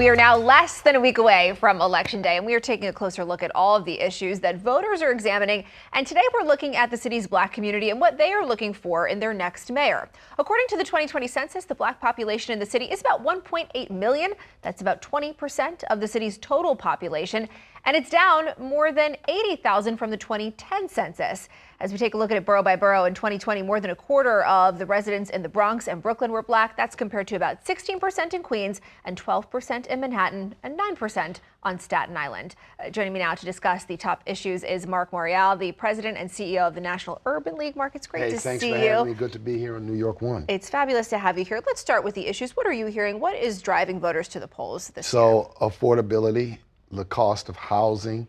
We are now less than a week away from Election Day, and we are taking a closer look at all of the issues that voters are examining. And today we're looking at the city's Black community and what they are looking for in their next mayor. According to the 2020 census, the Black population in the city is about 1.8 million. That's about 20% of the city's total population. And it's down more than 80,000 from the 2010 census. As we take a look at it borough by borough, in 2020, more than a quarter of the residents in the Bronx and Brooklyn were Black. That's compared to about 16% in Queens and 12% in Manhattan and 9% on Staten Island. Joining me now to discuss the top issues is Marc Morial, the president and CEO of the National Urban League. Marc, it's great to see you. Thanks for having me. Good to be here on New York One. It's fabulous to have you here. Let's start with the issues. What are you hearing? What is driving voters to the polls this year? So affordability, the cost of housing,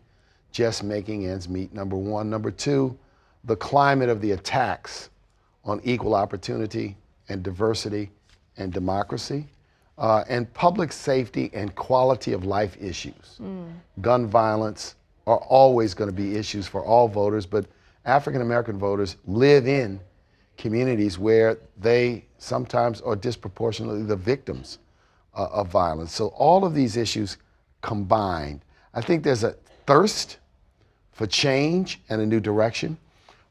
just making ends meet, number one. Number two, the climate of the attacks on equal opportunity and diversity and democracy, and public safety and quality of life issues. Gun violence are always going to be issues for all voters, but African American voters live in communities where they sometimes are disproportionately the victims of violence. So all of these issues combined, I think there's a thirst for change and a new direction,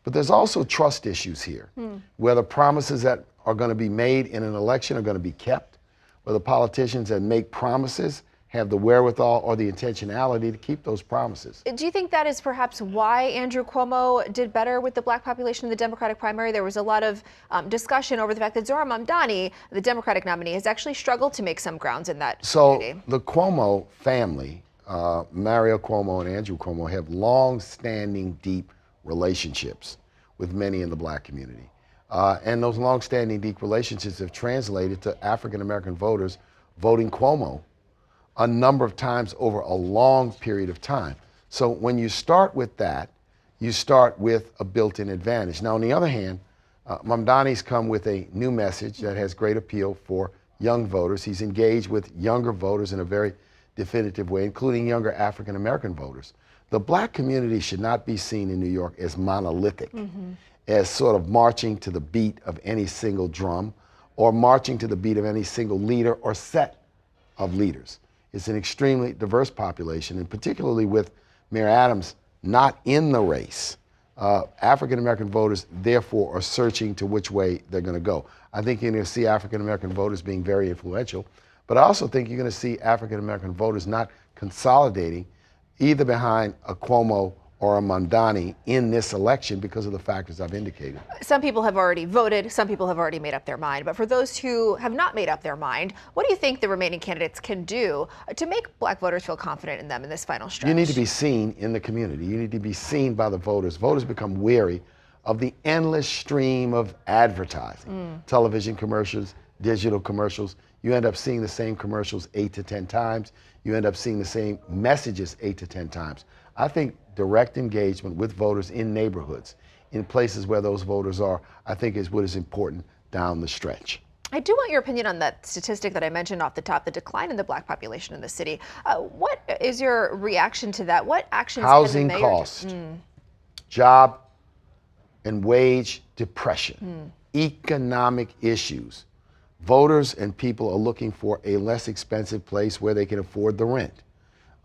but there's also trust issues here, whether promises that are going to be made in an election are going to be kept, whether politicians that make promises have the wherewithal or the intentionality to keep those promises. Do you think that is perhaps why Andrew Cuomo did better with the Black population in the Democratic primary? There was a lot of discussion over the fact that Zohran Mamdani, the Democratic nominee, has actually struggled to make some grounds in that community. So the Cuomo family, Mario Cuomo and Andrew Cuomo, have long-standing, deep relationships with many in the Black community. And those long-standing, deep relationships have translated to African American voters voting Cuomo a number of times over a long period of time. So when you start with that, you start with a built-in advantage. Now, on the other hand, Mamdani's come with a new message that has great appeal for young voters. He's engaged with younger voters in a very definitive way, including younger African American voters. The Black community should not be seen in New York as monolithic, as sort of marching to the beat of any single drum or marching to the beat of any single leader or set of leaders. It's an extremely diverse population, and particularly with Mayor Adams not in the race, African American voters therefore are searching to which way they're going to go. I think you're going to see African American voters being very influential, but I also think you're going to see African American voters not consolidating either behind a Cuomo or a Mamdani in this election because of the factors I've indicated. Some people have already voted, some people have already made up their mind, but for those who have not made up their mind, what do you think the remaining candidates can do to make Black voters feel confident in them in this final stretch? You need to be seen in the community. You need to be seen by the voters. Voters become weary of the endless stream of advertising, television commercials, digital commercials. You end up seeing the same commercials 8 to 10 times. You end up seeing the same messages 8 to 10 times. I think direct engagement with voters in neighborhoods, in places where those voters are, I think is what is important down the stretch. I do want your opinion on that statistic that I mentioned off the top, the decline in the Black population in the city. What is your reaction to that? What actions Housing can the mayor cost, job and wage depression, economic issues. Voters and people are looking for a less expensive place where they can afford the rent,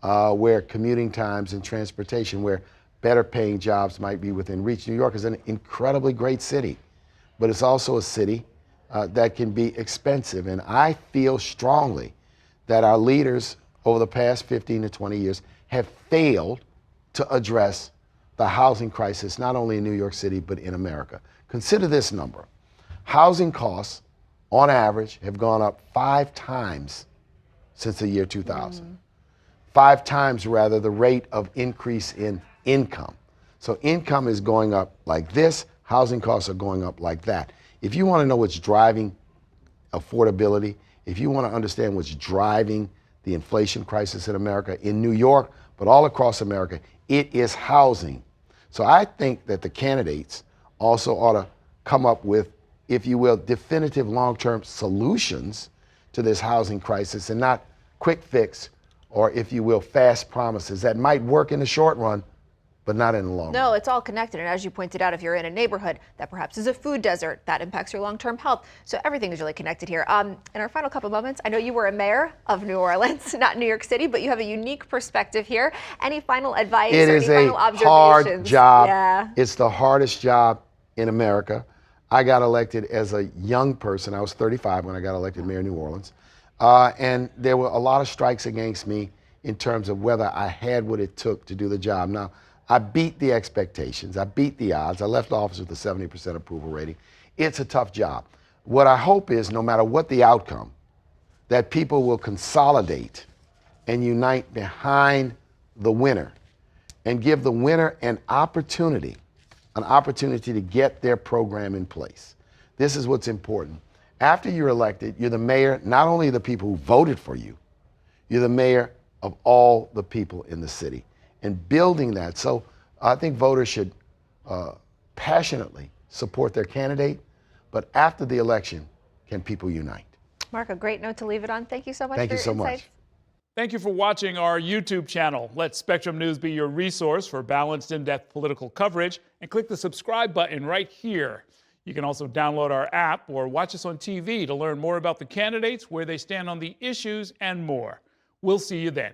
where commuting times and transportation, where better paying jobs might be within reach. New York is an incredibly great city, but it's also a city that can be expensive. And I feel strongly that our leaders over the past 15 to 20 years have failed to address the housing crisis, not only in New York City, but in America. Consider this number. Housing costs, on average, have gone up 5 times since the year 2000. 5 times, rather, the rate of increase in income. So income is going up like this, housing costs are going up like that. If you want to know what's driving affordability, if you want to understand what's driving the inflation crisis in America, in New York, but all across America, it is housing. So I think that the candidates also ought to come up with, if you will, definitive long-term solutions to this housing crisis and not quick fix or, if you will, fast promises that might work in the short run, but not in the long run. No, it's all connected. And as you pointed out, if you're in a neighborhood that perhaps is a food desert, that impacts your long-term health. So everything is really connected here. In our final couple moments, I know you were a mayor of New Orleans, not New York City, but you have a unique perspective here. Any final advice or any final observations? It is a hard job. Yeah. It's the hardest job in America. I got elected as a young person. I was 35 when I got elected mayor of New Orleans. And there were a lot of strikes against me in terms of whether I had what it took to do the job. Now, I beat the expectations. I beat the odds. I left office with a 70% approval rating. It's a tough job. What I hope is, no matter what the outcome, that people will consolidate and unite behind the winner and give the winner an opportunity to get their program in place. This is what's important. After you're elected, you're the mayor, not only of the people who voted for you, you're the mayor of all the people in the city. And building that. So I think voters should passionately support their candidate, but after the election, can people unite? Marc, a great note to leave it on. Thank you so much Thank for you so your insights. much. Thank you for watching our YouTube channel. Let Spectrum News be your resource for balanced, in-depth political coverage, and click the subscribe button right here. You can also download our app or watch us on TV to learn more about the candidates, where they stand on the issues, and more. We'll see you then.